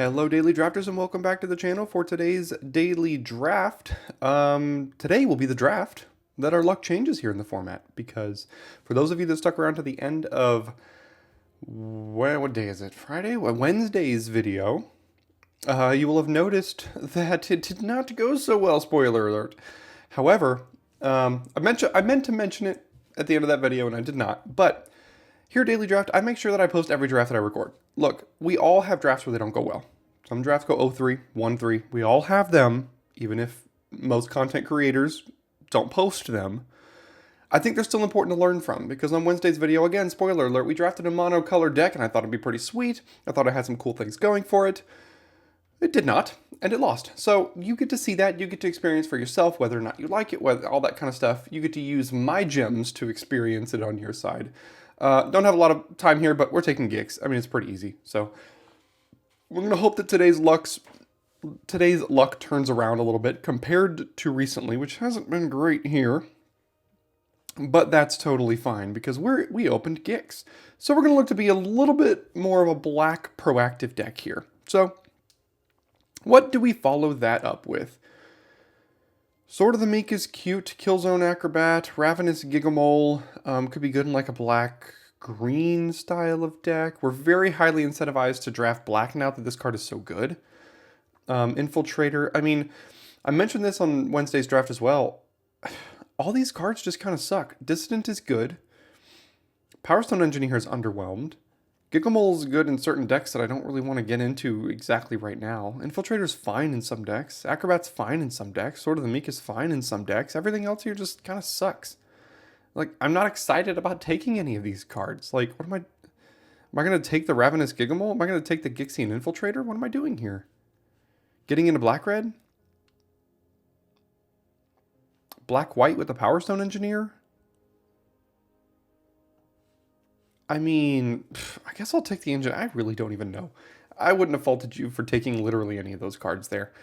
Hello Daily Drafters and welcome back to the channel for today's daily draft. Today will be the draft that our luck changes here in the format because for those of you that stuck around to the end of, what day is it? Friday? Wednesday's video, you will have noticed that it did not go so well, spoiler alert. However, I meant to mention it at the end of that video and I did not, but here at Daily Draft, I make sure that I post every draft that I record. Look, we all have drafts where they don't go well. Some drafts go 0-3, 1-3. We all have them, even if most content creators don't post them. I think they're still important to learn from, because on Wednesday's video, again, spoiler alert, we drafted a monocolored deck, and I thought it'd be pretty sweet. I thought it had some cool things going for it. It did not, and it lost. So you get to see that, you get to experience for yourself whether or not you like it, whether, all that kind of stuff. You get to use my gems to experience it on your side. Don't have a lot of time here, but we're taking gigs. I mean, it's pretty easy. So we're going to hope that today's luck turns around a little bit compared to recently, which hasn't been great here. But that's totally fine because we opened gigs. So we're going to look to be a little bit more of a black proactive deck here. So what do we follow that up with? Sword of the Meek is cute. Killzone Acrobat. Ravenous Gigamole could be good in like a black-green style of deck. We're very highly incentivized to draft black now that this card is so good. Infiltrator. I mean, I mentioned this on Wednesday's draft as well. All these cards just kind of suck. Dissident is good. Power Stone Engineer is underwhelmed. Gigamole is good in certain decks that I don't really want to get into exactly right now. Infiltrator's fine in some decks. Acrobat's fine in some decks. Sword of the Meek is fine in some decks. Everything else here just kind of sucks. Like, I'm not excited about taking any of these cards. Like, what am I... Am I going to take the Ravenous Gigamole? Am I going to take the Gixian Infiltrator? What am I doing here? Getting into black-red? Black-white with the Power Stone Engineer? I mean, I guess I'll take the engine. I really don't even know. I wouldn't have faulted you for taking literally any of those cards there.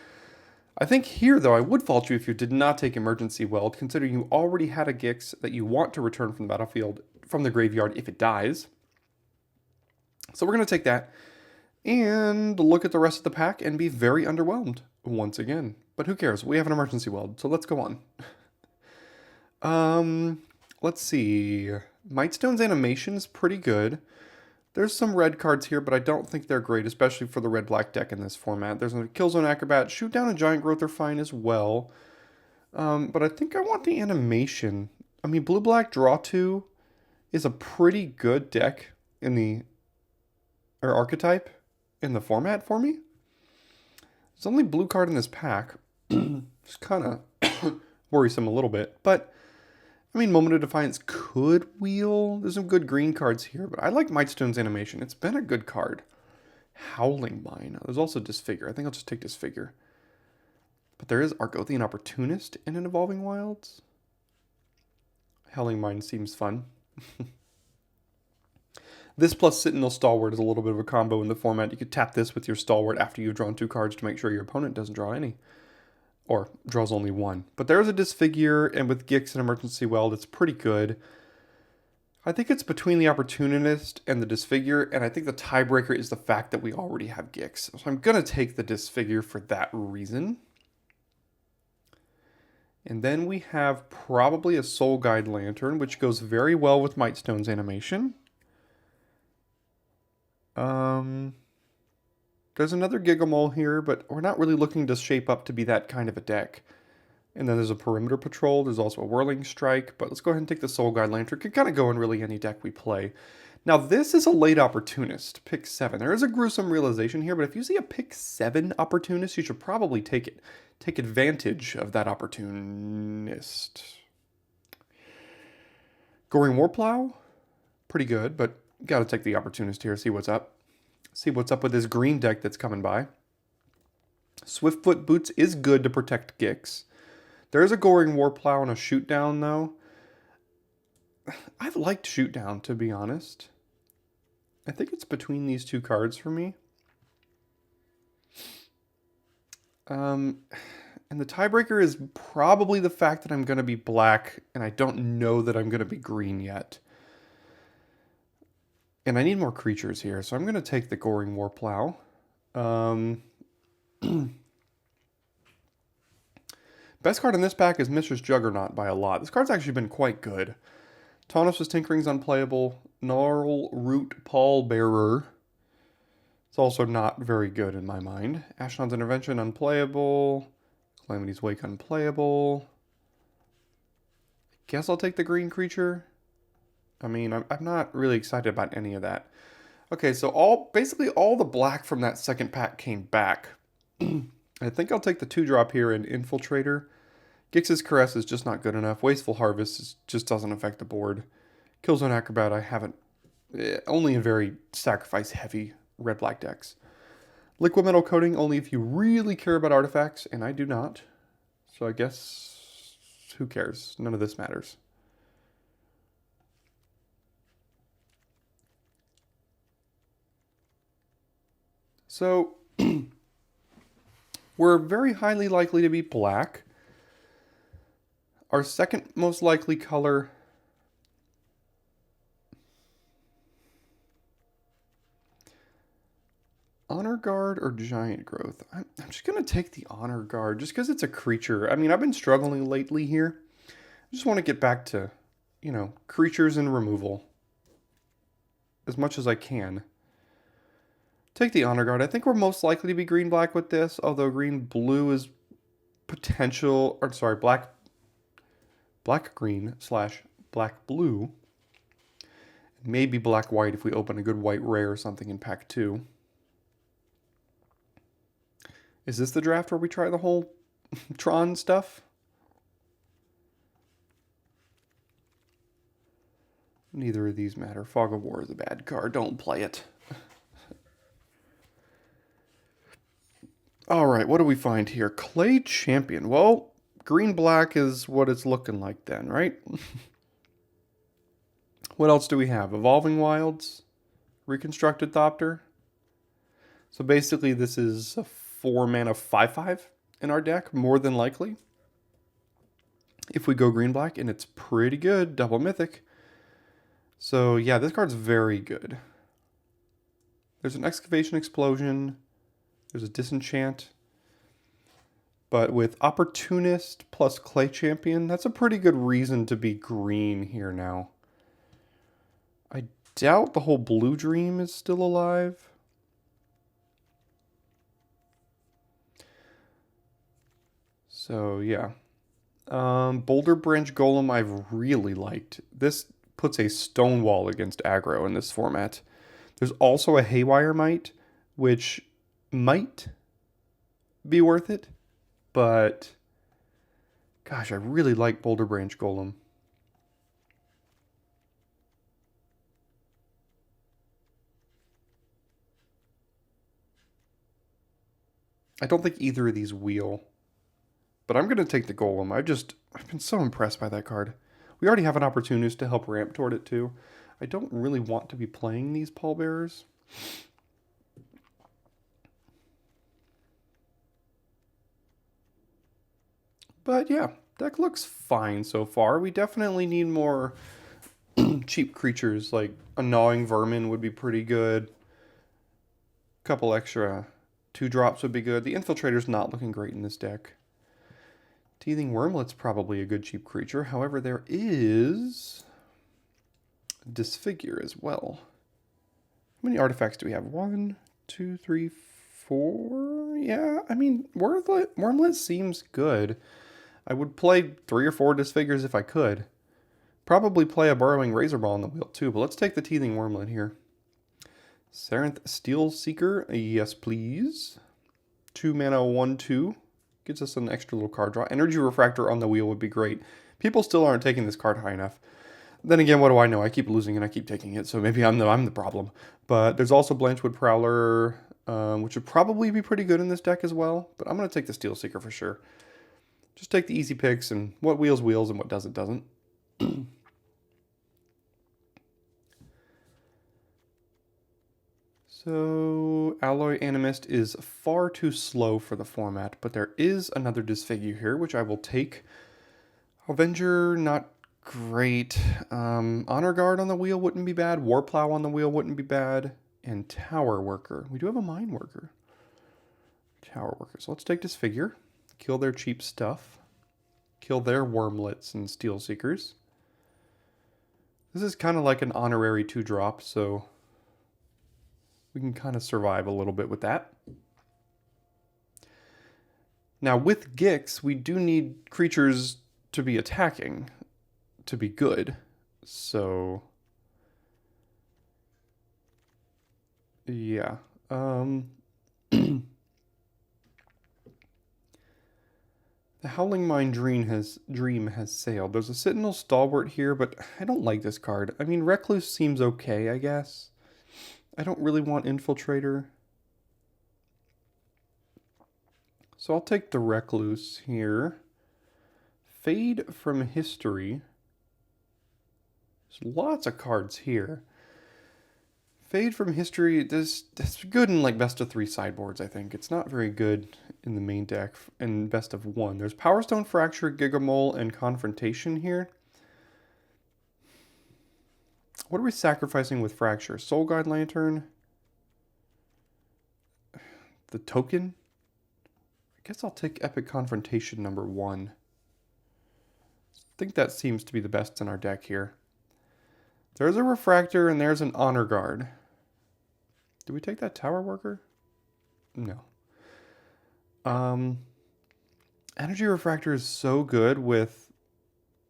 I think here, though, I would fault you if you did not take Emergency Weld, considering you already had a Gix that you want to return from the battlefield, from the graveyard if it dies. So we're going to take that and look at the rest of the pack and be very underwhelmed once again. But who cares? We have an Emergency Weld, so let's go on. Let's see. Mightstone's animation is pretty good. There's some red cards here, but I don't think they're great, especially for the red-black deck in this format. There's a Killzone Acrobat. Shoot Down and Giant Growth are fine as well. But I think I want the animation. I mean, blue-black Draw 2 is a pretty good deck in the... or archetype in the format for me. There's only blue card in this pack. It's kind of worrisome a little bit, but... I mean, Moment of Defiance could wheel. There's some good green cards here, but I like Mightstone's animation. It's been a good card. Howling Mine. There's also Disfigure. I think I'll just take Disfigure. But there is Argothian Opportunist in an Evolving Wilds. Howling Mine seems fun. This plus Sentinel Stalwart is a little bit of a combo in the format. You could tap this with your Stalwart after you've drawn 2 cards to make sure your opponent doesn't draw any. Or draws only 1. But there's a Disfigure, and with Gix and Emergency Weld, it's pretty good. I think it's between the Opportunist and the Disfigure, and I think the tiebreaker is the fact that we already have Gix. So I'm going to take the Disfigure for that reason. And then we have probably a Soul Guide Lantern, which goes very well with Mightstone's animation. There's another Gigamole here, but we're not really looking to shape up to be that kind of a deck. And then there's a Perimeter Patrol. There's also a Whirling Strike. But let's go ahead and take the Soul Guide Lantern. Could kind of go in really any deck we play. Now, this is a late Opportunist, pick 7. There is a gruesome realization here, but if you see a pick 7 Opportunist, you should probably take it. Take advantage of that Opportunist. Goring Warplow? Pretty good, but got to take the Opportunist here, see what's up. See what's up with this green deck that's coming by. Swiftfoot Boots is good to protect Gix. There is a Goring Warplow and a Shoot Down, though. I've liked Shoot Down, to be honest. I think it's between these 2 cards for me. And the tiebreaker is probably the fact that I'm going to be black, and I don't know that I'm going to be green yet. And I need more creatures here, so I'm going to take the Goring Warplow. Best card in this pack is Mistress Juggernaut by a lot. This card's actually been quite good. Tawnos' Tinkering's unplayable. Gnarl Root Pallbearer. It's also not very good in my mind. Ashnod's Intervention unplayable. Calamity's Wake unplayable. Guess I'll take the green creature. I mean, I'm not really excited about any of that. Okay, so basically all the black from that second pack came back. I think I'll take the 2-drop here in Infiltrator. Gix's Caress is just not good enough. Wasteful Harvest just doesn't affect the board. Killzone Acrobat I haven't... only in very sacrifice-heavy red-black decks. Liquid Metal Coating only if you really care about artifacts, and I do not. So I guess... who cares? None of this matters. So... we're very highly likely to be black. Our second most likely color... Honor Guard or Giant Growth? I'm just going to take the Honor Guard just because it's a creature. I mean, I've been struggling lately here. I just want to get back to, you know, creatures and removal as much as I can. Take the Honor Guard. I think we're most likely to be green-black with this, although green-blue is potential, or sorry, black-green / black-blue. Maybe black-white if we open a good white rare or something in pack 2. Is this the draft where we try the whole Tron stuff? Neither of these matter. Fog of War is a bad card. Don't play it. Alright, what do we find here? Clay Champion. Well, green-black is what it's looking like then, right? What else do we have? Evolving Wilds? Reconstructed Thopter? So basically this is a 4-mana 5/5 in our deck, more than likely. If we go green-black, and it's pretty good, double mythic. So yeah, this card's very good. There's an Excavation Explosion. There's a Disenchant. But with Opportunist plus Clay Champion, that's a pretty good reason to be green here now. I doubt the whole Blue Dream is still alive. So, yeah. Boulder Branch Golem I've really liked. This puts a stone wall against aggro in this format. There's also a Haywire Might, which might be worth it. But, gosh, I really like Boulder Branch Golem. I don't think either of these wheel. But I'm going to take the Golem. I've been so impressed by that card. We already have an Opportunist to help ramp toward it too. I don't really want to be playing these Pallbearers. But yeah, deck looks fine so far. We definitely need more cheap creatures, like a Gnawing Vermin would be pretty good. A couple extra 2-drops would be good. The Infiltrator's not looking great in this deck. Teething Wormlet's probably a good cheap creature. However, there is Disfigure as well. How many artifacts do we have? 1, 2, 3, 4? Yeah, I mean, Wormlet seems good. I would play 3 or 4 Disfigures if I could. Probably play a Burrowing Razorball on the wheel too, but let's take the Teething Wormlet here. Sarenth Steel Seeker, yes please. 2 mana, 1/2. Gives us an extra little card draw. Energy Refractor on the wheel would be great. People still aren't taking this card high enough. Then again, what do I know? I keep losing and I keep taking it, so maybe I'm the problem. But there's also Blanchwood Prowler, which would probably be pretty good in this deck as well. But I'm going to take the Steel Seeker for sure. Just take the easy picks, and what wheels wheels and what doesn't. So, Alloy Animist is far too slow for the format, but there is another Disfigure here, which I will take. Avenger, not great. Honor Guard on the wheel wouldn't be bad. Warplow on the wheel wouldn't be bad. And Tower Worker. We do have a Mine Worker. Tower workers. So let's take this figure, kill their cheap stuff, kill their wormlets and steel seekers. This is kind of like an honorary 2-drop, so we can kind of survive a little bit with that. Now with Gix, we do need creatures to be attacking to be good. So yeah. The Howling Mine Dream has sailed. There's a Sentinel Stalwart here, but I don't like this card. I mean, Recluse seems okay, I guess. I don't really want Infiltrator. So I'll take the Recluse here. Fade from History. There's lots of cards here. Fade from History, that's good in like best of 3 sideboards, I think. It's not very good in the main deck in best of 1. There's Power Stone, Fracture, Gigamole, and Confrontation here. What are we sacrificing with Fracture? Soul Guide Lantern? The token? I guess I'll take Epic Confrontation number 1. I think that seems to be the best in our deck here. There's a Refractor and there's an Honor Guard. Do we take that Tower Worker? No. Energy Refractor is so good with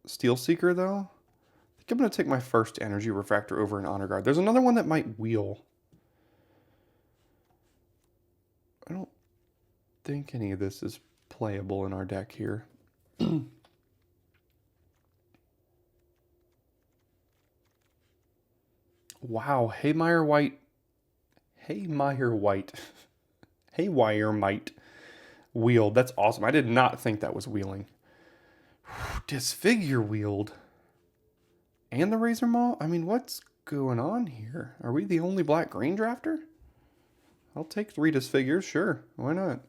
Steel Seeker though. I think I'm going to take my first Energy Refractor over an Honor Guard. There's another one that might wheel. I don't think any of this is playable in our deck here. Wow, Haymire White. Haywire Might wheeled. That's awesome. I did not think that was wheeling. Disfigure wheeled. And the Razor Maw? I mean, what's going on here? Are we the only black-green drafter? I'll take 3 Disfigures, sure. Why not?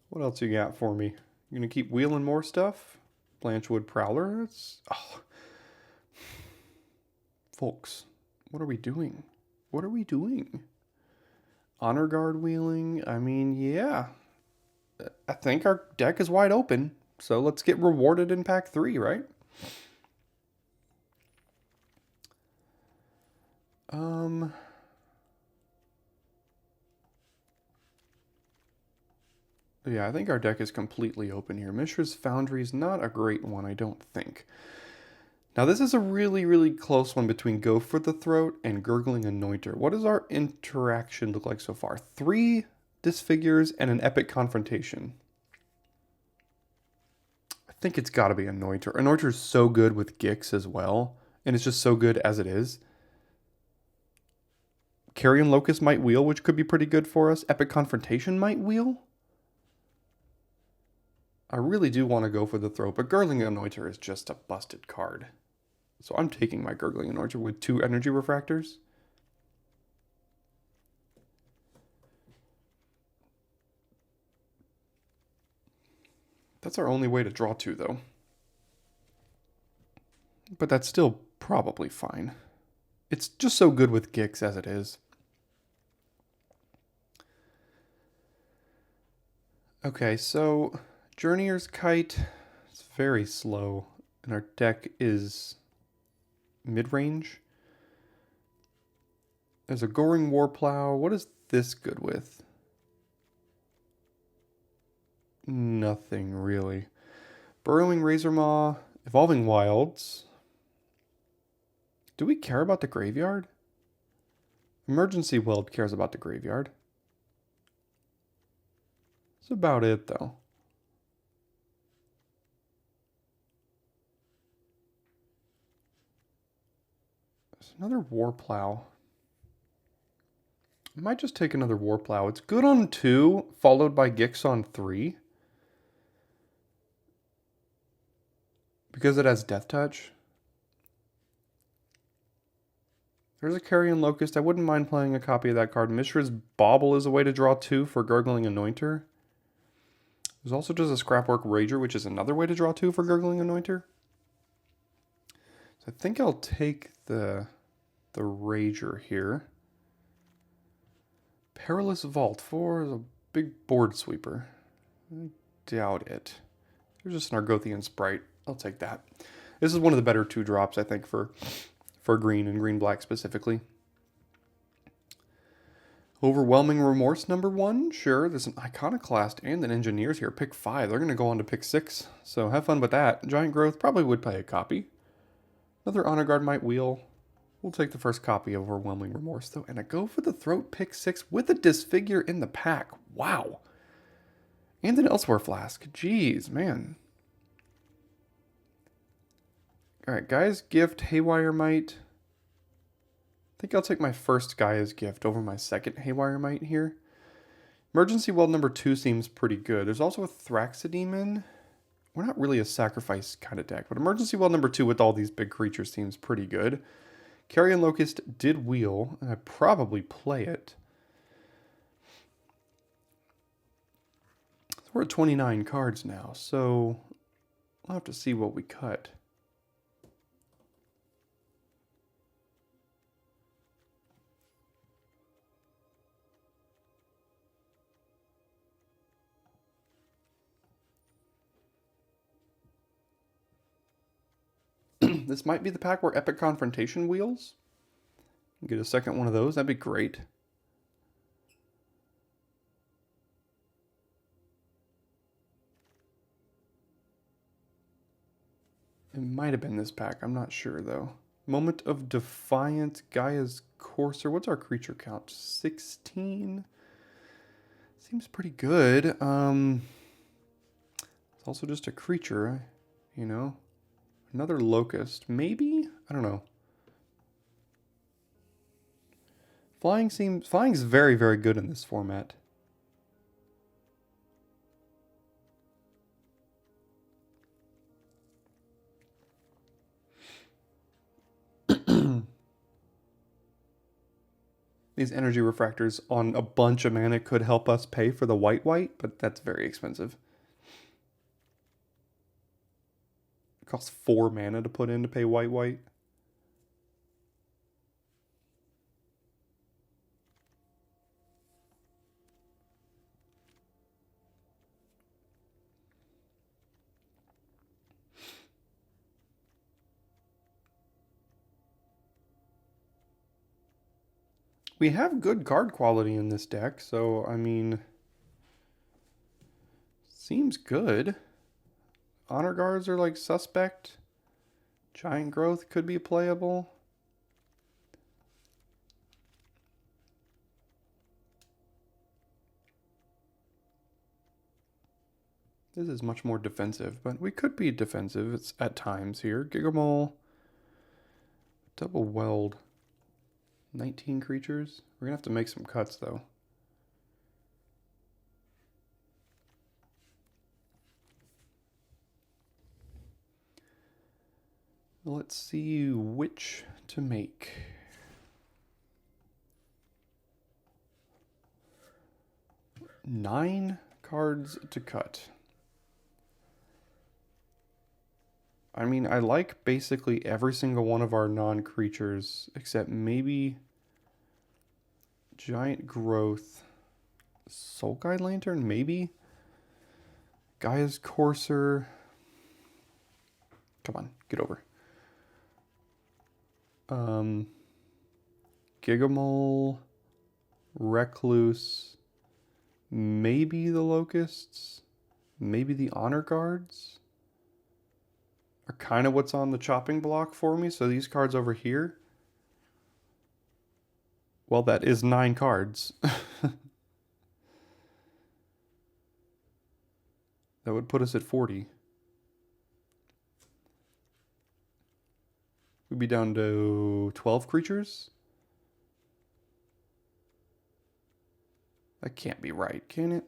What else you got for me? You gonna keep wheeling more stuff? Blanchwood Prowler? It's... Oh. Folks, what are we doing? What are we doing? Honor Guard wheeling? I mean, yeah. I think our deck is wide open. So let's get rewarded in pack 3, right? Yeah, I think our deck is completely open here. Mishra's Foundry is not a great one, I don't think. Now this is a really, really close one between Go for the Throat and Gurgling Anointer. What does our interaction look like so far? 3 Disfigures and an Epic Confrontation. I think it's got to be Anointer. Anointer is so good with Gix as well, and it's just so good as it is. Carrion Locust might wheel, which could be pretty good for us. Epic Confrontation might wheel. I really do want to go for the Throat, but Gurgling Anointer is just a busted card. So I'm taking my Gurgling Anointer with 2 Energy Refractors. That's our only way to draw 2, though. But that's still probably fine. It's just so good with Gix as it is. Okay, so Journeyer's Kite is very slow, and our deck is mid-range. There's a Goring Warplow. What is this good with? Nothing really. Burrowing Razor Maw, Evolving Wilds. Do we care about the graveyard? Emergency Weld cares about the graveyard. That's about it, though. There's another Warplow. I might just take another Warplow. It's good on 2, followed by Gix on 3. Because it has Death Touch. There's a Carrion Locust. I wouldn't mind playing a copy of that card. Mishra's Bauble is a way to draw 2 for Gurgling Anointer. There's also just a Scrapwork Rager, which is another way to draw 2 for Gurgling Anointer. So I think I'll take the Rager here. Perilous Vault for the big board sweeper. I doubt it. There's just an Argothian Sprite. I'll take that. This is one of the better 2-drops, I think, for green and green-black specifically. Overwhelming Remorse #1. Sure, there's an Iconoclast and an Engineers here. Pick 5. They're going to go on to pick 6. So have fun with that. Giant Growth probably would play a copy. Another Honor Guard might wheel. We'll take the first copy of Overwhelming Remorse, though. And I go for the Throat pick 6 with a Disfigure in the pack. Wow. And an Elsewhere Flask. Jeez, man. Alright, Gaia's Gift, Haywire Might. I think I'll take my first Gaia's Gift over my second Haywire Might here. Emergency Weld #2 seems pretty good. There's also a Thraxidemon. We're not really a sacrifice kind of deck, but Emergency Weld #2 with all these big creatures seems pretty good. Carrion Locust did wheel, and I'd probably play it. So we're at 29 cards now, so we'll have to see what we cut. This might be the pack where Epic Confrontation wheels. Get a second one of those. That'd be great. It might have been this pack. I'm not sure, though. Moment of Defiance. Gaia's Courser. What's our creature count? 16? Seems pretty good. It's also just a creature, you know. Another Locust, maybe? I don't know. Flying's very, very good in this format. These energy refractors on a bunch of mana could help us pay for the white, but that's very expensive. Costs 4 mana to put in to pay white. We have good card quality in this deck, so I mean, seems good. Honor Guards are like suspect. Giant Growth could be playable. This is much more defensive, but we could be defensive it's at times here. Gigamole. Double Weld. 19 creatures. We're going to have to make some cuts, though. Let's see which to make. Nine cards to cut. I mean, I like basically every single one of our non-creatures, except maybe Giant Growth, Soul Guide Lantern, maybe? Gaia's Courser. Come on, get over. Gigamole, Recluse, maybe the Locusts, maybe the Honor Guards are kind of what's on the chopping block for me. So these cards over here, well, that is 9 cards. That would put us at 40. We'd be down to 12 creatures. That can't be right, can it?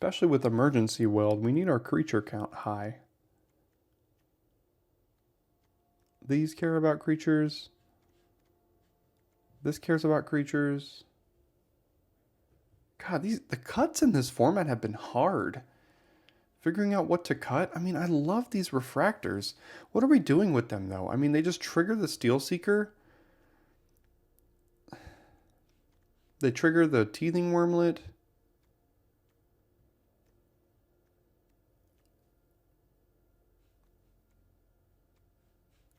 Especially with Emergency Weld, we need our creature count high. These care about creatures. This cares about creatures. God, the cuts in this format have been hard. Figuring out what to cut. I mean, I love these refractors. What are we doing with them, though? I mean, they just trigger the Steel Seeker. They trigger the Teething Wormlet.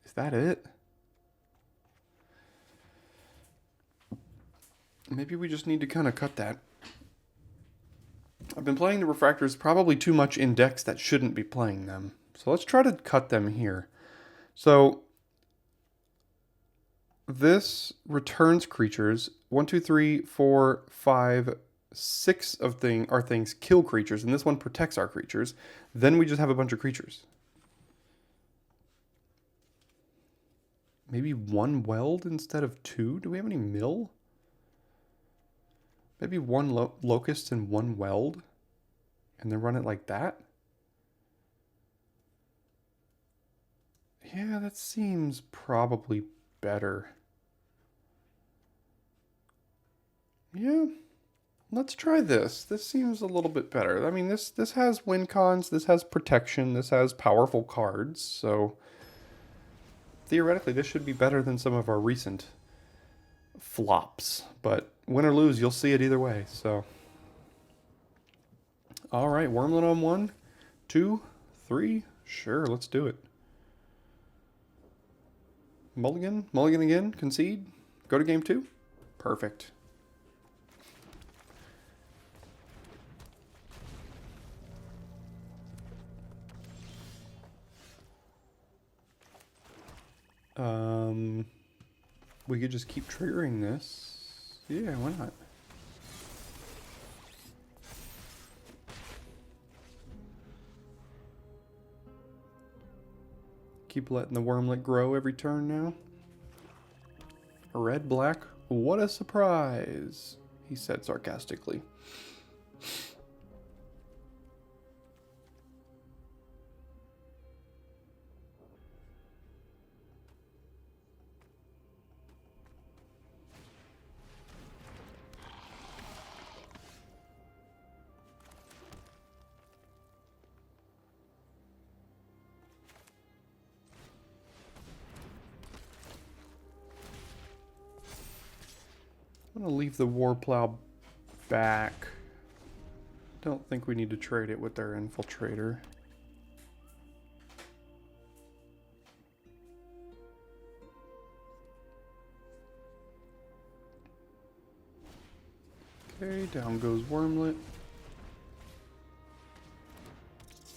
Is that it? Maybe we just need to kind of cut that. I've been playing the refractors probably too much in decks that shouldn't be playing them. So let's try to cut them here. So this returns creatures. 1, 2, 3, 4, 5, 6 of our things kill creatures, and this one protects our creatures. Then we just have a bunch of creatures. Maybe 1 weld instead of 2? Do we have any mill? Maybe 1 locust and 1 weld, and then run it like that? Yeah, that seems probably better. Yeah, let's try this. This seems a little bit better. I mean, this has win cons, this has protection, this has powerful cards, so theoretically this should be better than some of our recent flops, but win or lose, you'll see it either way. So, all right, Wormlet on 1, 2, 3. Sure, let's do it. Mulligan, mulligan again, concede, go to game 2. Perfect. We could just keep triggering this. Yeah, why not? Keep letting the wormlet grow every turn now. Red, black, what a surprise, he said sarcastically. I'm going to leave the Warplow back. Don't think we need to trade it with their Infiltrator. Okay, down goes Wormlet.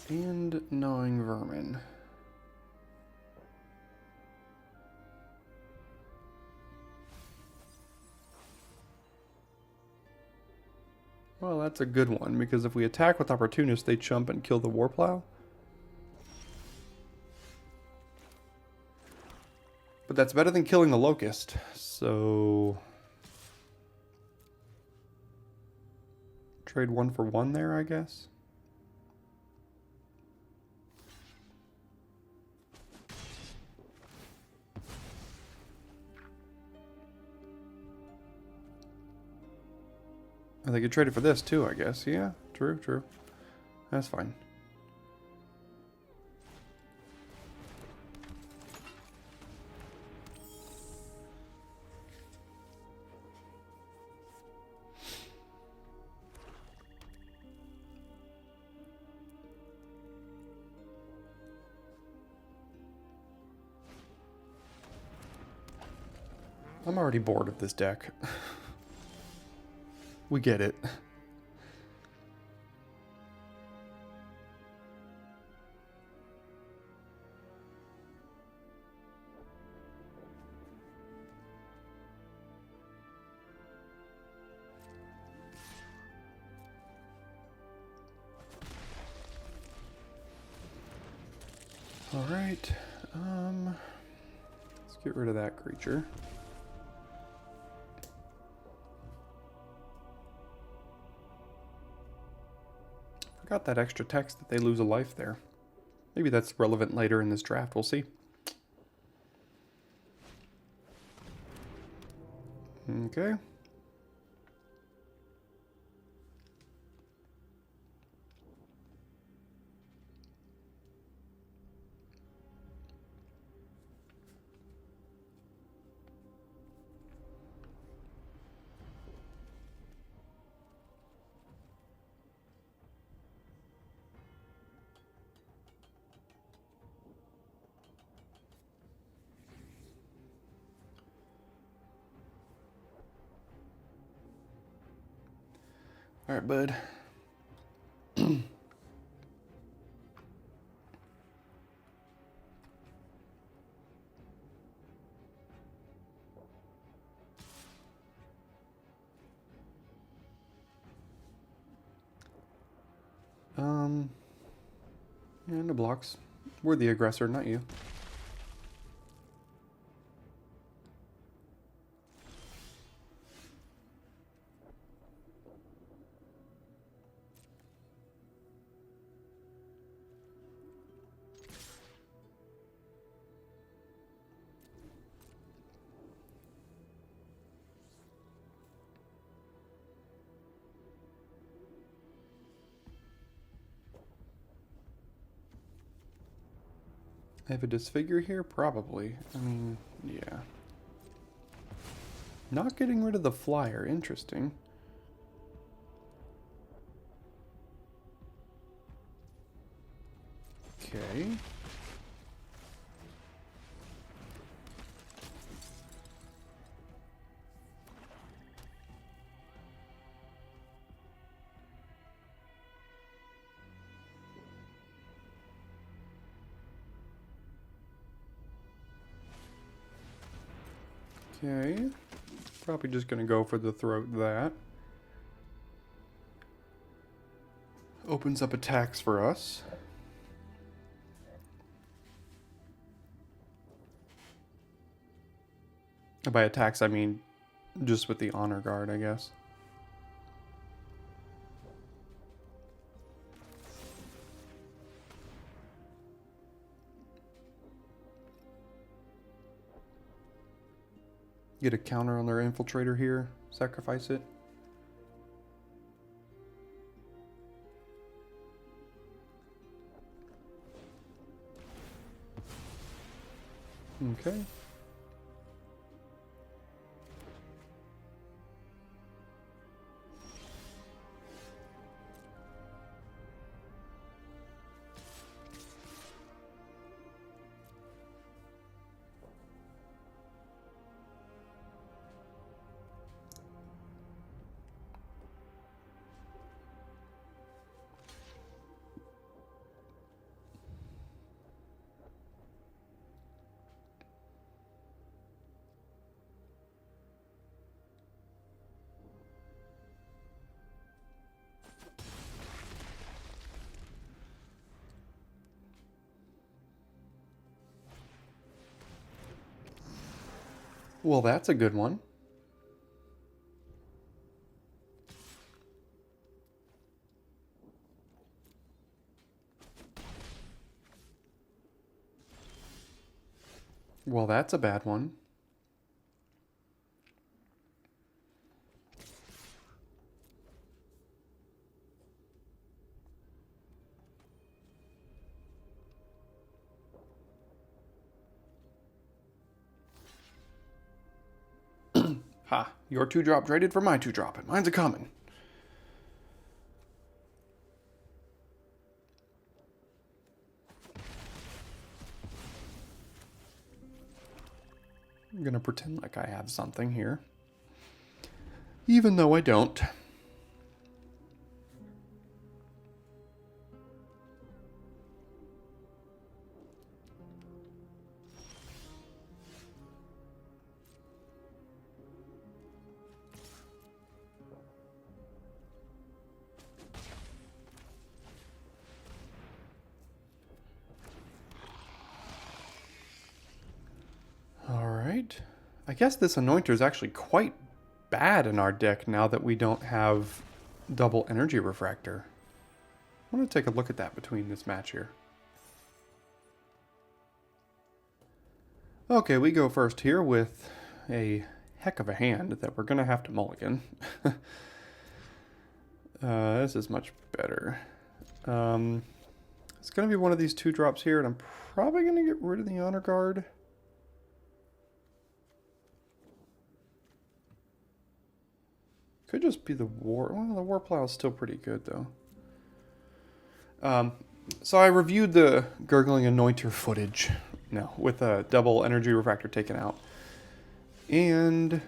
And Gnawing Vermin. Well, that's a good one, because if we attack with Opportunist, they jump and kill the Warplow. But that's better than killing the Locust, so... Trade 1 for 1 there, I guess. And they could trade it for this too, I guess. Yeah, true, true. That's fine. I'm already bored of this deck. We get it. All right. Let's get rid of that creature. Forgot that extra text that they lose a life there. Maybe that's relevant later in this draft. We'll see. Okay. All right, bud. Yeah, no blocks. We're the aggressor, not you. I have a disfigure here? Probably. I mean, yeah. Not getting rid of the flyer. Interesting. Okay. Okay. Probably just gonna go for the throat that. Opens up attacks for us. By attacks, I mean just with the honor guard, I guess. Get a counter on their infiltrator here. Sacrifice it. Okay. Well, that's a good one. Well, that's a bad one. Ha! Your 2-drop traded for my 2-drop, and mine's a common. I'm gonna pretend like I have something here. Even though I don't. Alright. I guess this Anointer is actually quite bad in our deck now that we don't have double energy refractor. I want to take a look at that between this match here. Okay, we go first here with a heck of a hand that we're going to have to mulligan. This is much better. It's going to be one of these 2-drops here, and I'm probably going to get rid of the Honor Guard. Could just be the War... Well, the War Plow is still pretty good, though. So I reviewed the Gurgling Anointer footage. No, with a double energy refractor taken out. And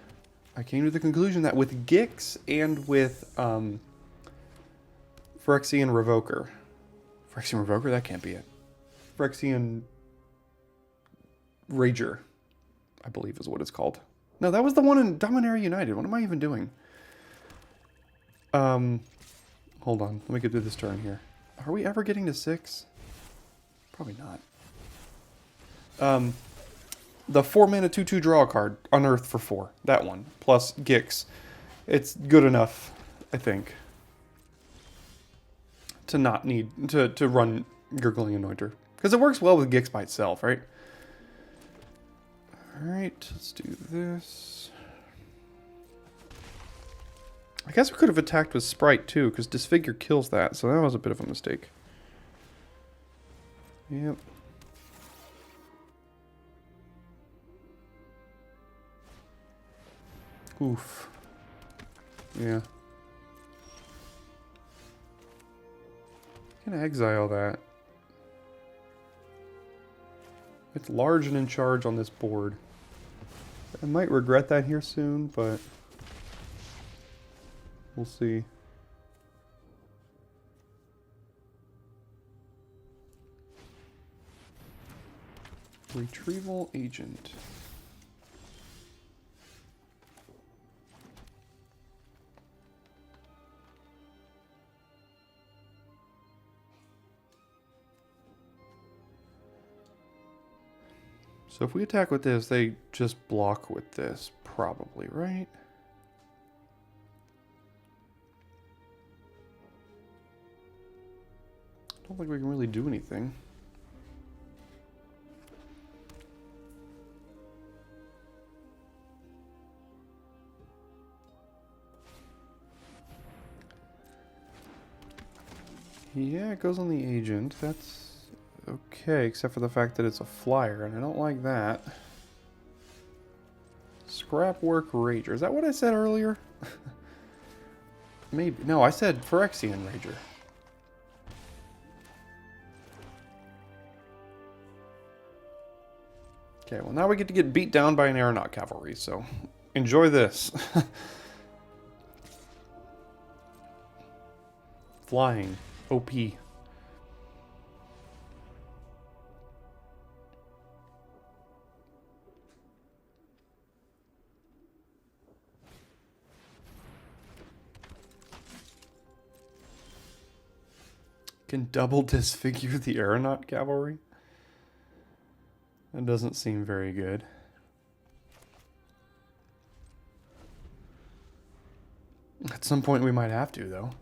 I came to the conclusion that with Gix and with Phyrexian Revoker... Phyrexian Revoker? That can't be it. Phyrexian Rager, I believe is what it's called. No, that was the one in Dominaria United. What am I even doing? Hold on. Let me get through this turn here. Are we ever getting to 6? Probably not. The 4-mana 2/2 draw card, Unearth for 4. That one. Plus Gix. It's good enough, I think, to not need to run Gurgling Anointer. Because it works well with Gix by itself, right? Alright, let's do this. I guess we could have attacked with Sprite too, because Disfigure kills that, so that was a bit of a mistake. Yep. Oof. Yeah. I'm gonna exile that. It's large and in charge on this board. I might regret that here soon, but we'll see. Retrieval Agent. So if we attack with this, they just block with this, probably, right? I don't think we can really do anything. Yeah, it goes on the agent. That's okay, except for the fact that it's a flyer, and I don't like that. Scrapwork Rager. Is that what I said earlier? Maybe. No, I said Phyrexian Rager. Okay, well now we get to get beat down by an Aeronaut Cavalry, so enjoy this. Flying. OP. Can double disfigure the Aeronaut Cavalry? That doesn't seem very good. At some point we might have to, though.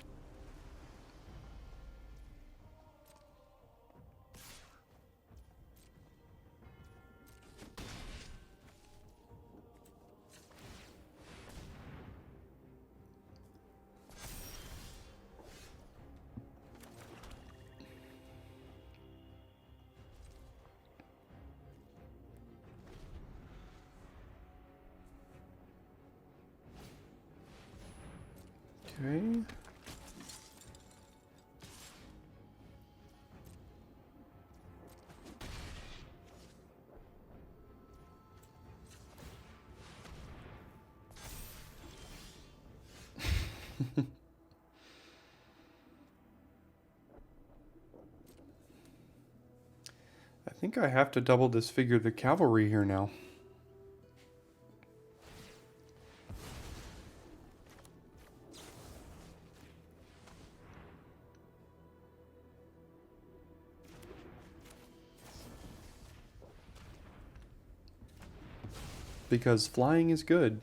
Okay. I think I have to double disfigure the cavalry here now. Because flying is good.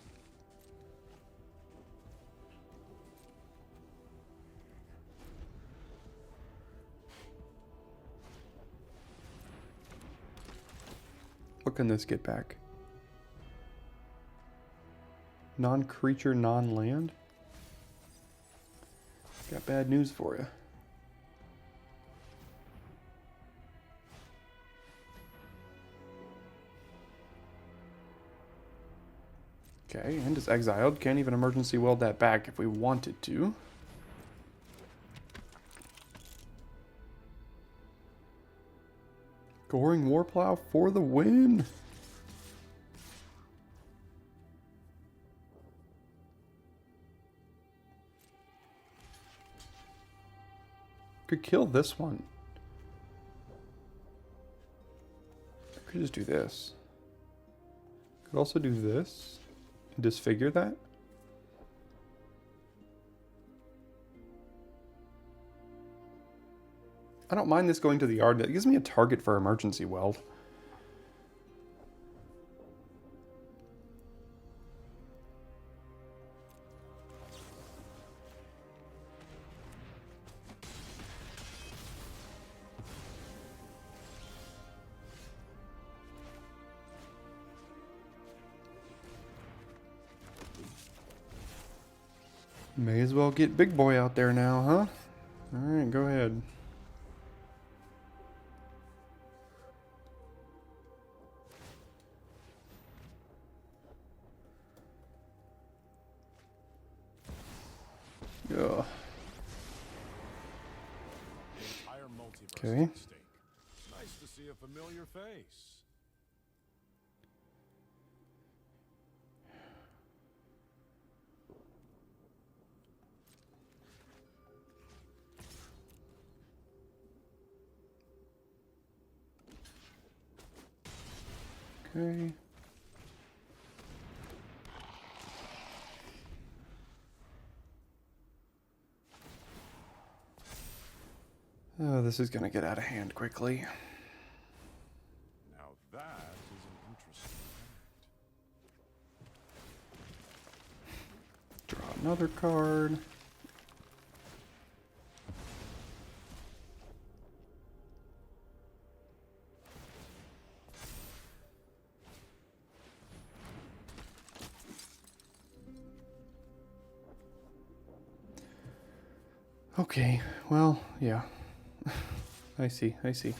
What can this get back? Non-creature, non-land. Got bad news for you. Okay, and is exiled. Can't even emergency weld that back if we wanted to. Goring Warplow for the win. Could kill this one. Could just do this. Could also do this. And disfigure that. I don't mind this going to the yard. It gives me a target for emergency weld. May as well get big boy out there now, huh? Alright, go ahead. Ugh. Okay. Nice to see a familiar face. Okay. Oh, this is gonna get out of hand quickly. Now that is an interesting fact. Draw another card. Okay, well, yeah. I see, I see.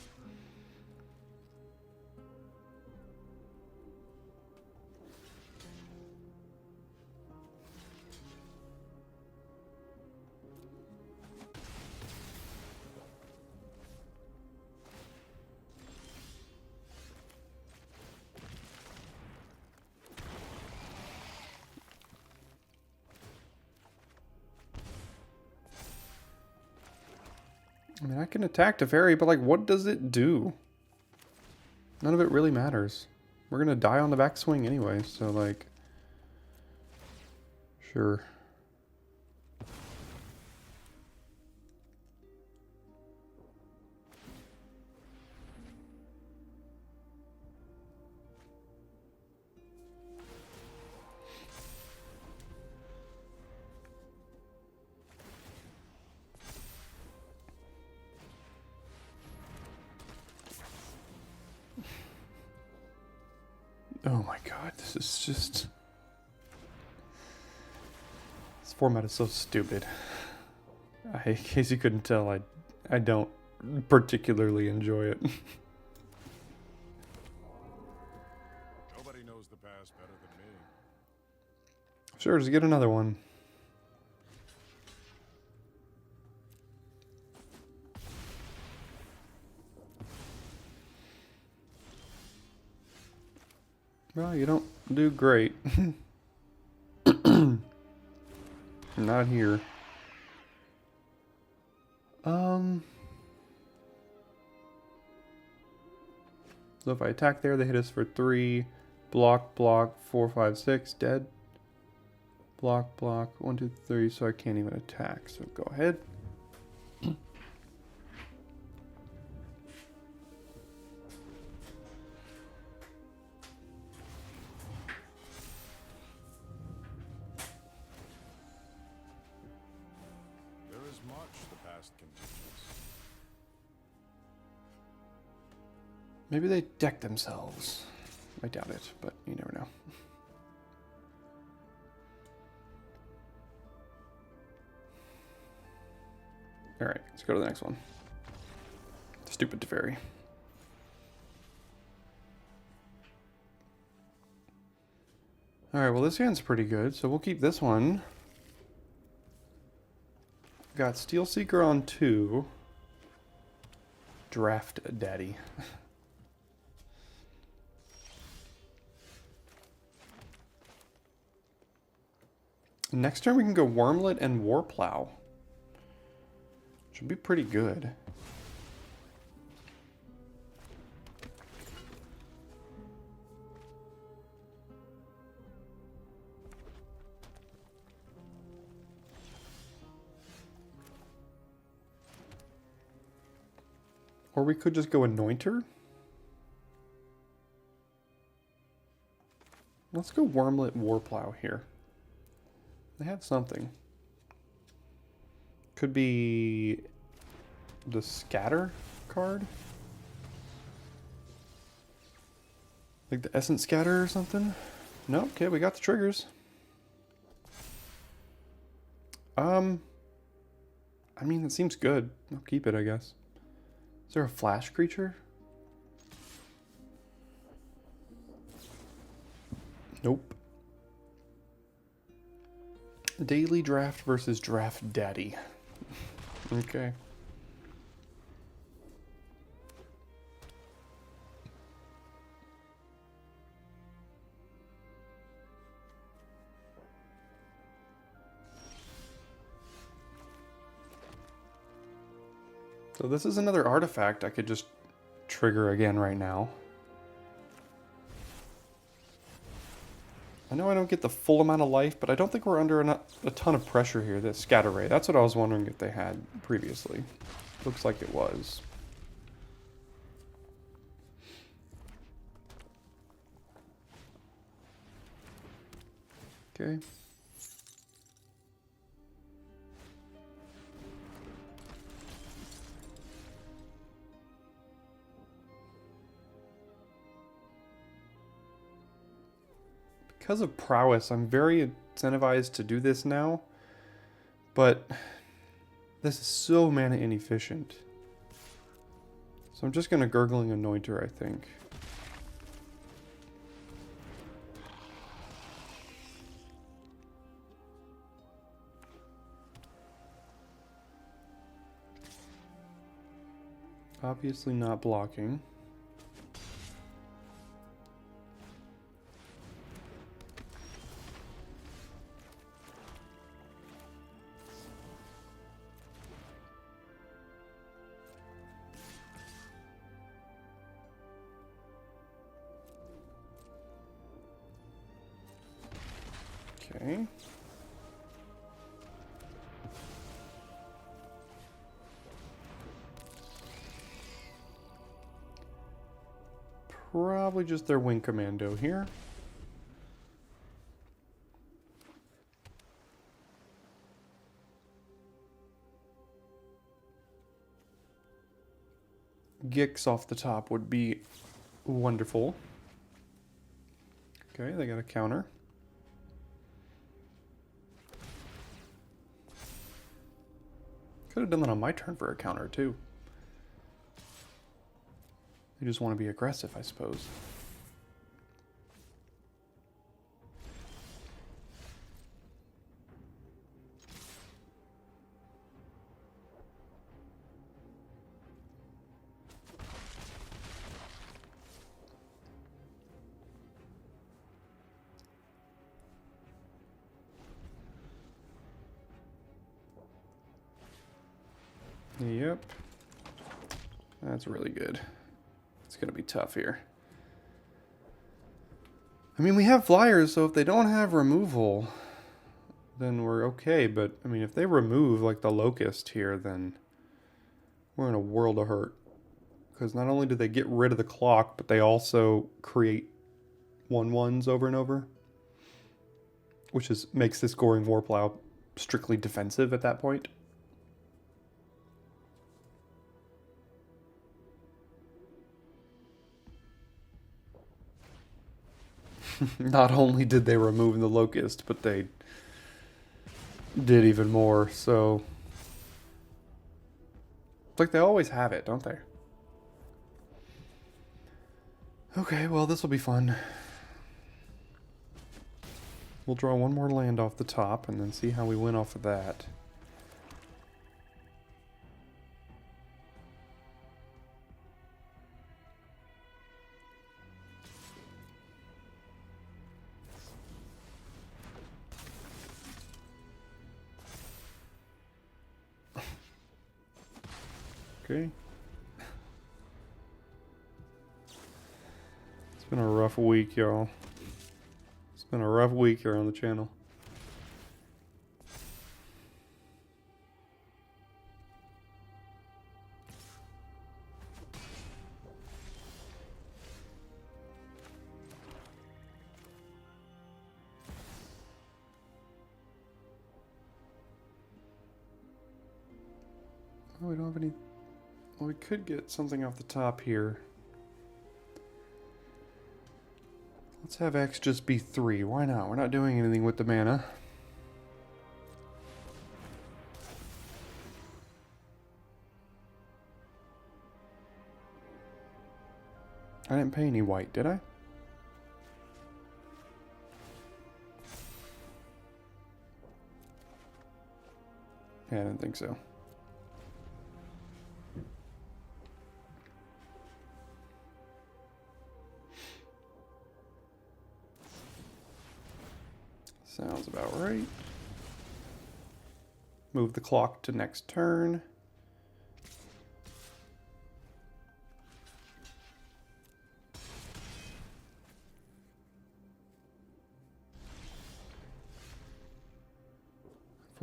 I mean, I can attack Teferi, but, like, what does it do? None of it really matters. We're gonna die on the backswing anyway, so, like... Sure. Oh my god, this is just... This format is so stupid. In case you couldn't tell, I don't particularly enjoy it. Nobody knows the past better than me. Sure, just get another one. Well, you don't do great. Not here. So if I attack there, they hit us for 3. Block, block, 4, 5, 6, dead. Block, block, 1, 2, 3, so I can't even attack. So go ahead. There is much the past can teach us. Maybe they deck themselves. I doubt it, but you never know. Alright, let's go to the next one. Stupid Teferi. Alright, well this hand's pretty good, so we'll keep this one. Got Steel Seeker on 2. Draft Daddy. Next turn we can go Wormlet and Warplow. Should be pretty good. Or we could just go Anointer. Let's go Wormlet Warplow here. They have something. Could be the Scatter card. Like the Essence Scatter or something. No, okay, we got the triggers. I mean, it seems good. I'll keep it, I guess. Is there a flash creature? Nope. Daily Draft versus Draft Daddy. Okay. So this is another artifact I could just trigger again right now. I know I don't get the full amount of life, but I don't think we're under a ton of pressure here. This Scatter Ray, that's what I was wondering if they had previously. Looks like it was. Okay. Because of prowess, I'm very incentivized to do this now, but this is so mana inefficient. So I'm just going to Gurgling Anointer, I think. Obviously not blocking. Okay. Probably just their Wing Commando here. Gix off the top would be wonderful. Okay, they got a counter. Could have done that on my turn for a counter, too. They just want to be aggressive, I suppose. Yep. That's really good. It's going to be tough here. I mean, we have flyers, so if they don't have removal, then we're okay. But, I mean, if they remove, like, the Locust here, then we're in a world of hurt. Because not only do they get rid of the clock, but they also create 1/1s over and over. Which makes this Goring Warplow strictly defensive at that point. Not only did they remove the Locust, but they did even more, so... It's like they always have it, don't they? Okay, well, this will be fun. We'll draw one more land off the top and then see how we win off of that. Okay. It's been a rough week, y'all. It's been a rough week here on the channel. Oh, we don't have any... Well, we could get something off the top here. Let's have X just be 3. Why not? We're not doing anything with the mana. I didn't pay any white, did I? Yeah, I didn't think so. Sounds about right. Move the clock to next turn.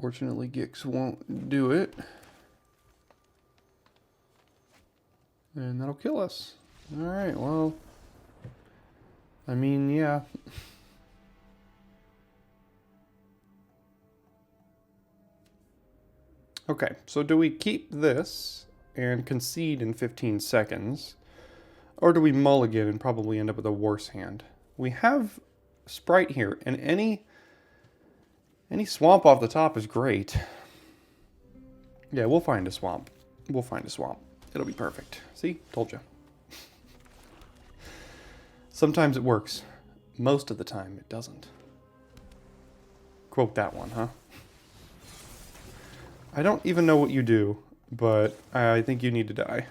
Fortunately, Gix won't do it. And that'll kill us. Alright, well... I mean, yeah. Okay, so do we keep this and concede in 15 seconds? Or do we mulligan and probably end up with a worse hand? We have Sprite here, and any swamp off the top is great. Yeah, we'll find a swamp. We'll find a swamp. It'll be perfect. See? Told you. Sometimes it works. Most of the time, it doesn't. Quote that one, huh? I don't even know what you do, but I think you need to die.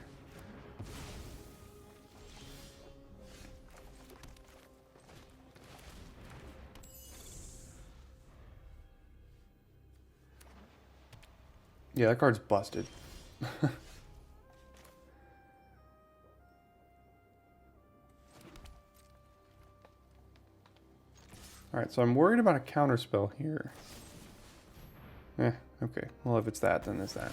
Yeah, that card's busted. Alright, so I'm worried about a counterspell here. Okay. Well, if it's that, then it's that.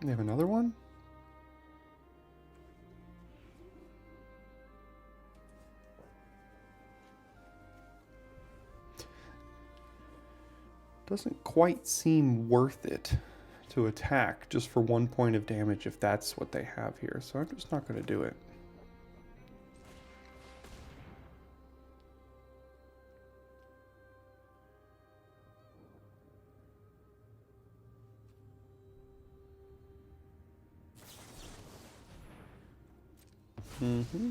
They have another one? Doesn't quite seem worth it to attack just for 1 point of damage if that's what they have here. So I'm just not going to do it. Mm-hmm.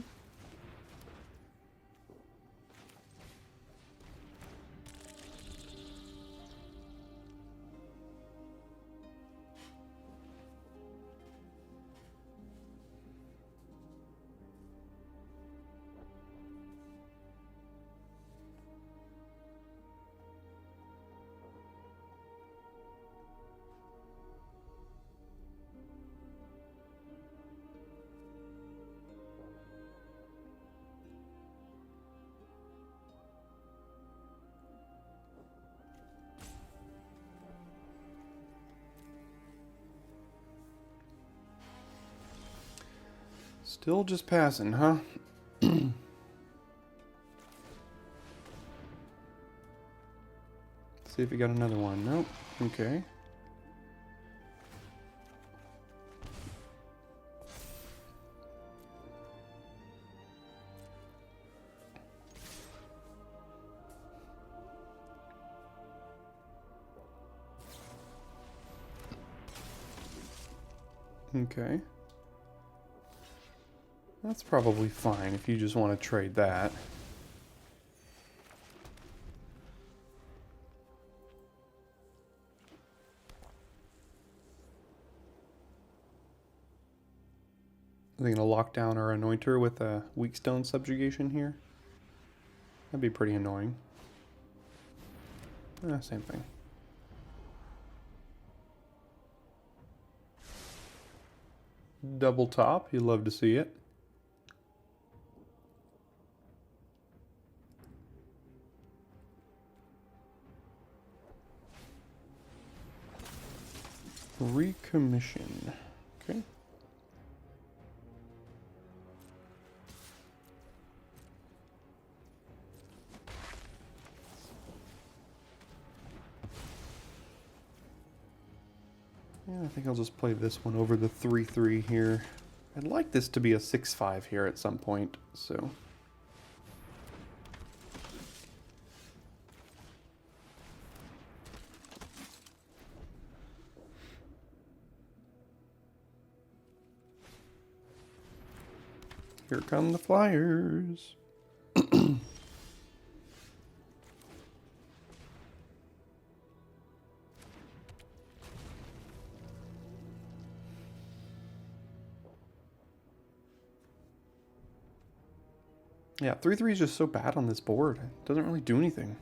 Still just passing, huh? See if you got another one. Nope. Okay. Okay. That's probably fine if you just want to trade that. Are they going to lock down our Anointer with a Weak Stone Subjugation here? That'd be pretty annoying. Same thing. Double top, you love to see it. Recommission. Okay. Yeah, I think I'll just play this one over the 3/3 here. I'd like this to be a 6/5 here at some point, so. Here come the Flyers. Yeah, 3/3 is just so bad on this board. It doesn't really do anything.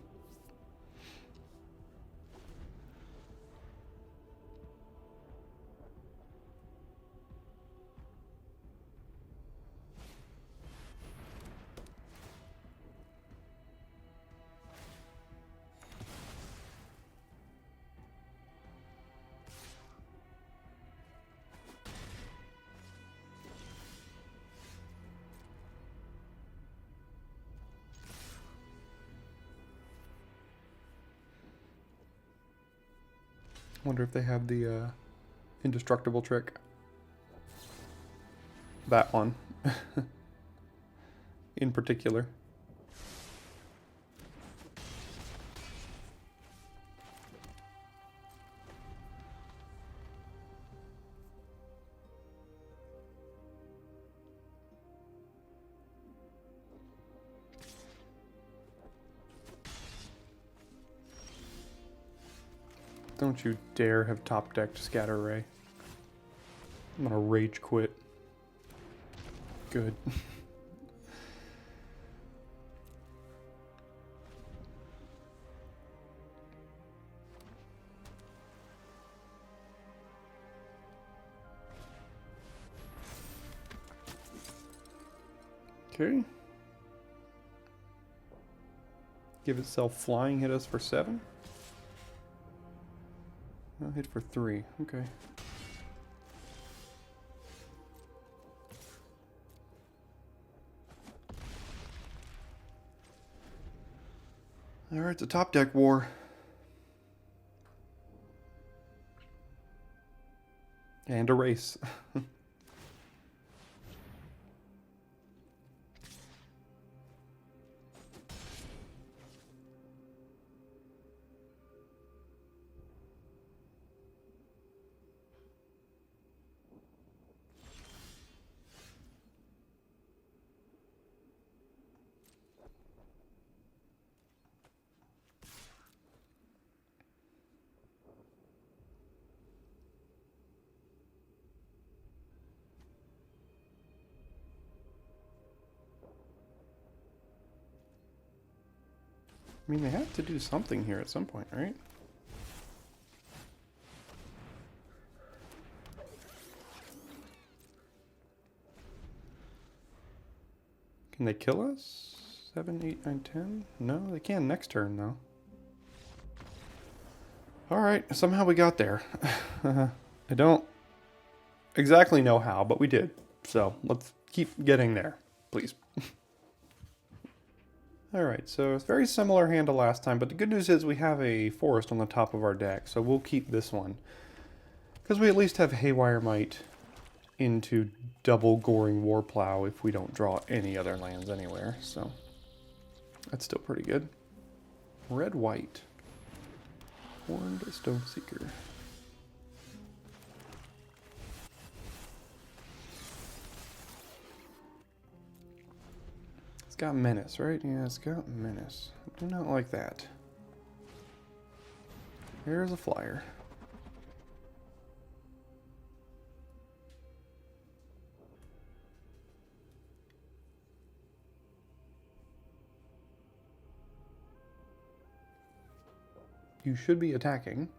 Wonder if they have the indestructible trick. That one. In particular. Don't you dare have top decked Scatter Ray. I'm gonna rage quit. Good. Okay. Give itself flying, hit us for 7. I'll hit for 3. Okay. Alright, it's a top deck war. And a race. I mean, they have to do something here at some point, right? Can they kill us? 7, 8, 9, 10? No, they can next turn, though. Alright, somehow we got there. I don't exactly know how, but we did. So, let's keep getting there, please. Alright, so it's very similar hand to last time, but the good news is we have a forest on the top of our deck, so we'll keep this one. Because we at least have Haywire Might into double Goring Warplow if we don't draw any other lands anywhere, so that's still pretty good. Red-white. Horned Stoneseeker. It's got Menace, right? Yeah, it's got Menace. I do not like that. Here's a flyer. You should be attacking.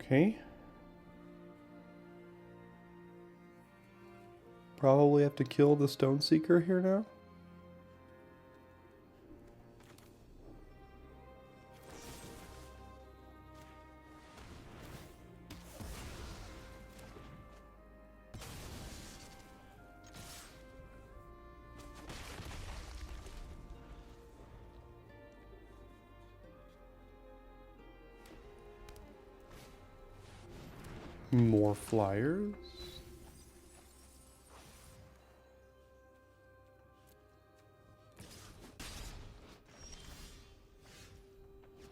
Okay. Probably have to kill the Stoneseeker here now. More flyers.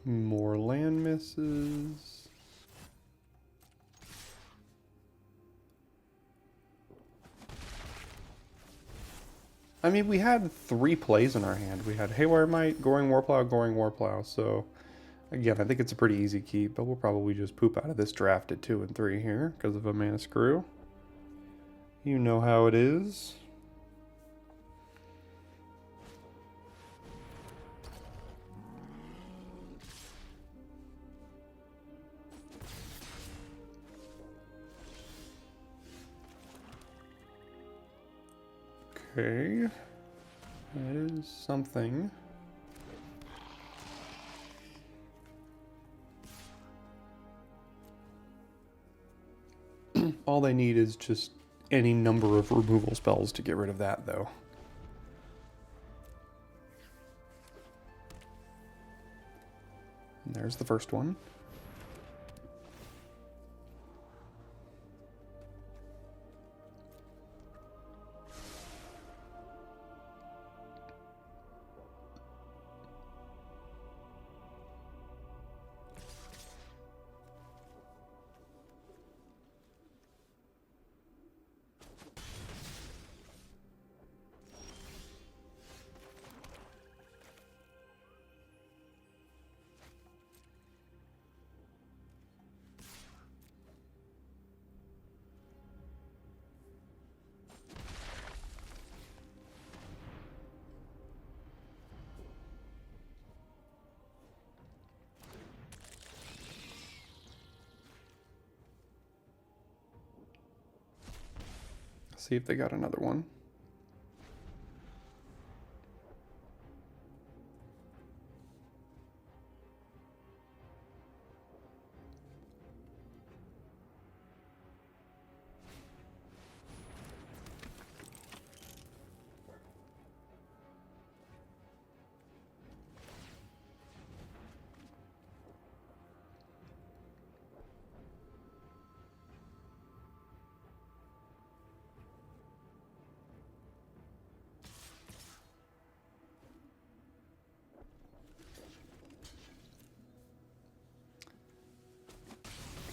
More land misses. I mean, we had 3 plays in our hand. We had Haywire Might, Goring Warplow, so again, I think it's a pretty easy keep, but we'll probably just poop out of this draft at 2 and 3 here because of a mana screw. You know how it is. Okay. That is something. All they need is just any number of removal spells to get rid of that, though. And there's the first one. See if they got another one.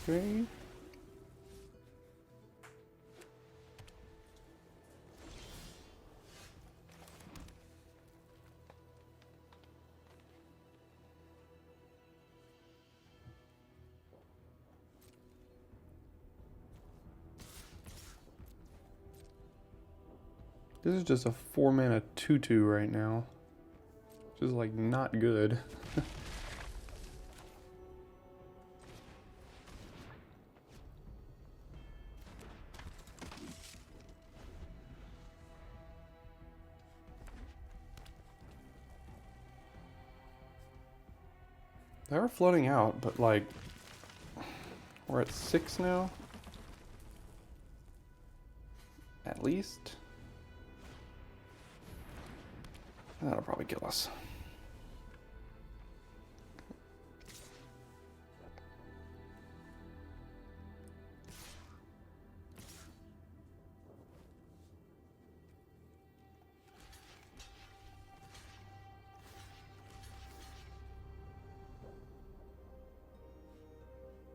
Okay. This is just a 4-mana 2/2 right now. Which is like not good. They are flooding out, but like, we're at 6 now. At least. That'll probably kill us.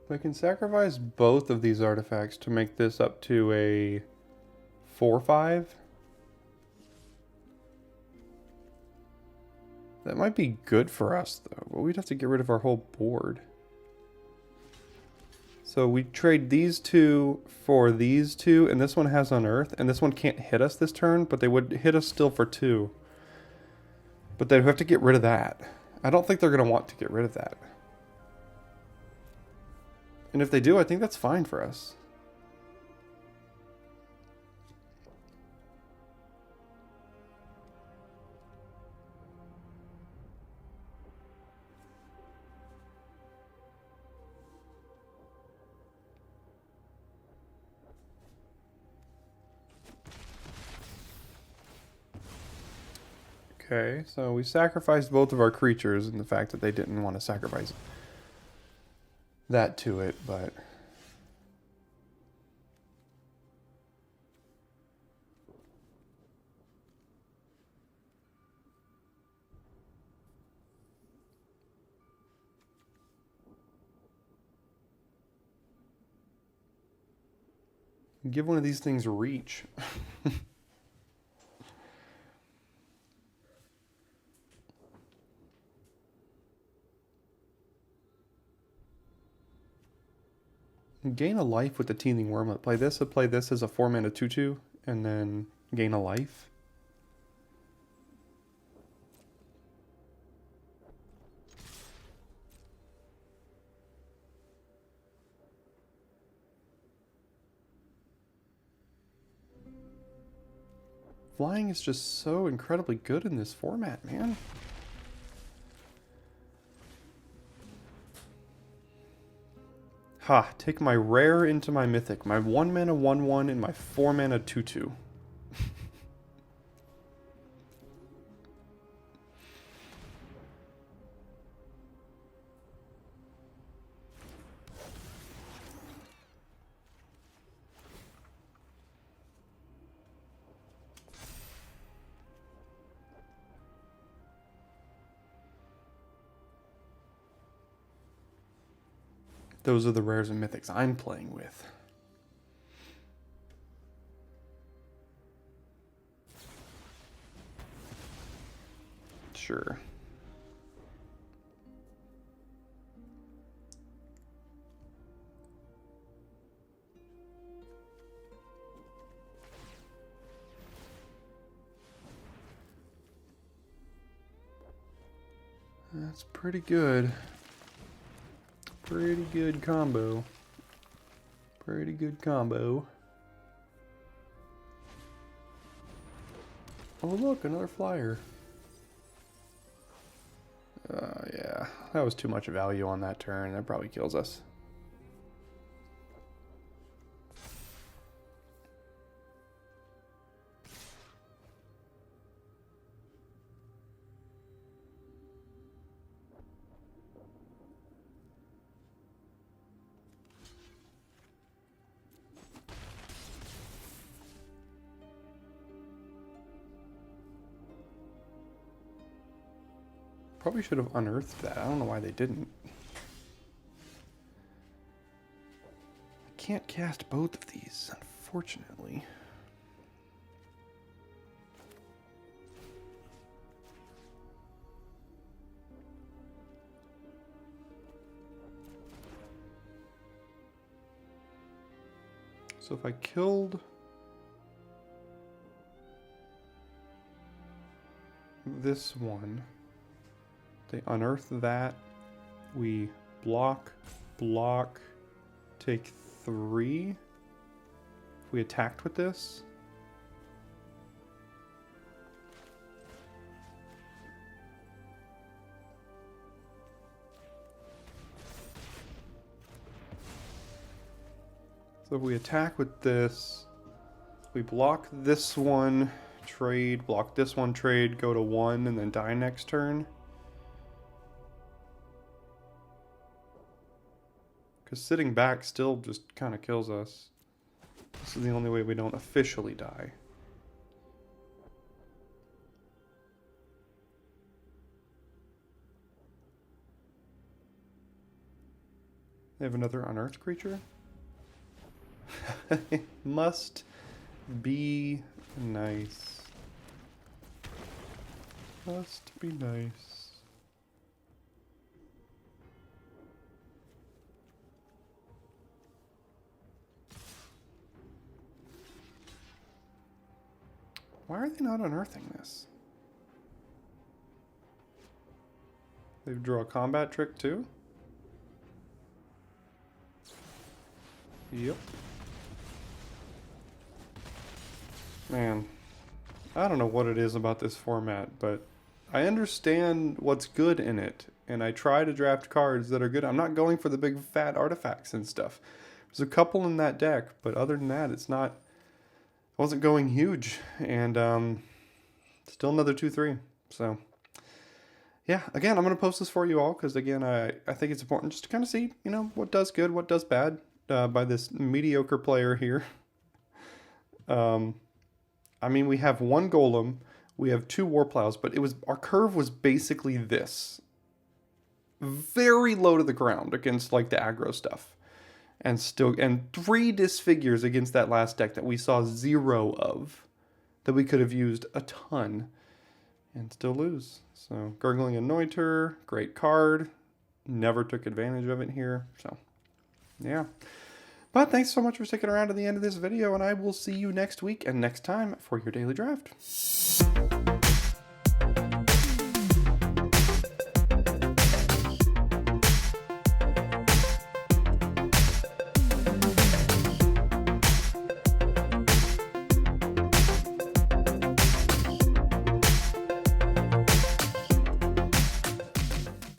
We can sacrifice both of these artifacts to make this up to a 4/5. That might be good for us, though, but we'd have to get rid of our whole board. So we trade these two for these two, and this one has Unearth, and this one can't hit us this turn, but they would hit us still for 2. But they'd have to get rid of that. I don't think they're going to want to get rid of that. And if they do, I think that's fine for us. Okay, so we sacrificed both of our creatures in the fact that they didn't want to sacrifice that to it, but... give one of these things reach. Gain a life with the Teething Wormlet. Play this as a 4-mana 2/2, and then gain a life. Flying is just so incredibly good in this format, man. Ha, take my rare into my mythic. My 1-mana 1/1 and my 4-mana 2/2. Those are the rares and mythics I'm playing with. Sure. That's pretty good. Pretty good combo. Pretty good combo. Oh look, another flyer. Yeah, that was too much value on that turn. That probably kills us. Probably should have unearthed that. I don't know why they didn't. I can't cast both of these, unfortunately. So if I killed this one, they unearth that, we block, take 3. If we attacked with this, So if we attack with this, we block this one, trade, block this one, trade, go to 1, and then die next turn. Because sitting back still just kind of kills us. This is the only way we don't officially die. They have another unearthed creature? It must be nice. Must be nice. Why are they not unearthing this? They draw a combat trick too? Yep. Man, I don't know what it is about this format, but I understand what's good in it, and I try to draft cards that are good. I'm not going for the big fat artifacts and stuff. There's a couple in that deck, but other than that, it's not... I wasn't going huge, and still another 2-3. So, yeah, again, I'm going to post this for you all, because again, I think it's important just to kind of see, you know, what does good, what does bad, by this mediocre player here. I mean, we have 1 golem, we have 2 war plows, but it was our curve was basically this. Very low to the ground against like the aggro stuff. And 3 disfigures against that last deck that we saw 0 of. That we could have used a ton and still lose. So, Gurgling Anointer, great card. Never took advantage of it here. So, yeah. But thanks so much for sticking around to the end of this video, and I will see you next week and next time for your daily draft.